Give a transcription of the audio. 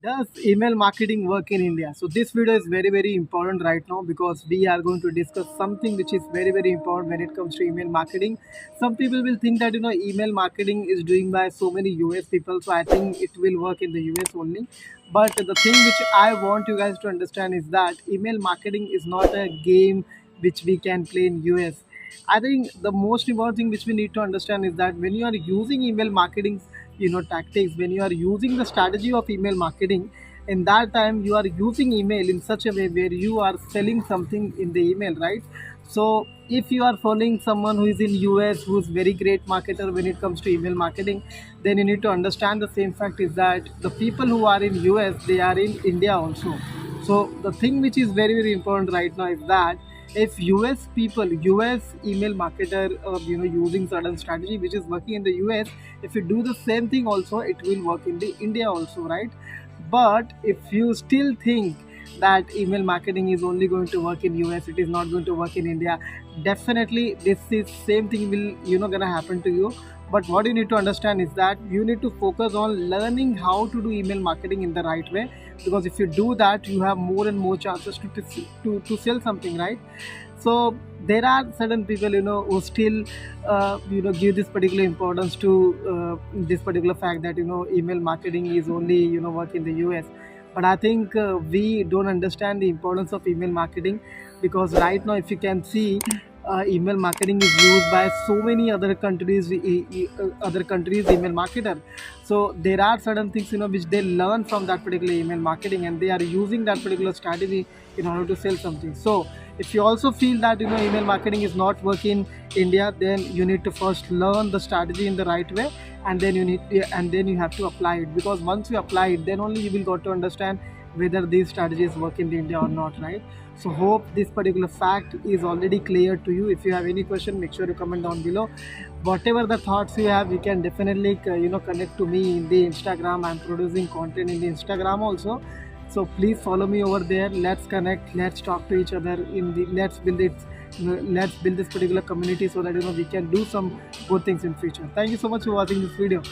Does email marketing work in India? So this video is very important right now because we are going to discuss something which is very important when it comes to email marketing. Some people will think that email marketing is doing by so many US people, so I think it will work in the US only. But the thing which I want you guys to understand is that email marketing is not a game which we can play in US. I think the most important thing which we need to understand is that when you are using email marketing, tactics, when you are using the strategy of email marketing, in that time you are using email in such a way where you are selling something in the email, right? So if you are following someone who is in US who is very great marketer when it comes to email marketing, then you need to understand the same fact is that the people who are in US, they are in India also. So the thing which is very important right now is that if US people, US email marketer, using certain strategy which is working in the US, if you do the same thing also, it will work in the India also, right? But if you still think that email marketing is only going to work in US, it is not going to work in India, definitely this is same thing will gonna happen to you. But what you need to understand is that you need to focus on learning how to do email marketing in the right way, because if you do that, you have more and more chances to sell something, right? So there are certain people who still give this particular importance to this particular fact that email marketing is only work in the US. But I think we don't understand the importance of email marketing, because right now if you can see, email marketing is used by so many other countries, other countries email marketer. So there are certain things which they learn from that particular email marketing, and they are using that particular strategy in order to sell something. So if you also feel that email marketing is not working in India, then you need to first learn the strategy in the right way, and then you have to apply it, because once you apply it, then only you will got to understand whether these strategies work in India or not, right? So hope this particular fact is already clear to you. If you have any question, make sure you comment down below. Whatever the thoughts you have, you can definitely connect to me in the Instagram. I'm producing content in the Instagram also, so please follow me over there. Let's connect, let's talk to each other in the let's build this particular community, so that we can do some good things in future. Thank you so much for watching this video.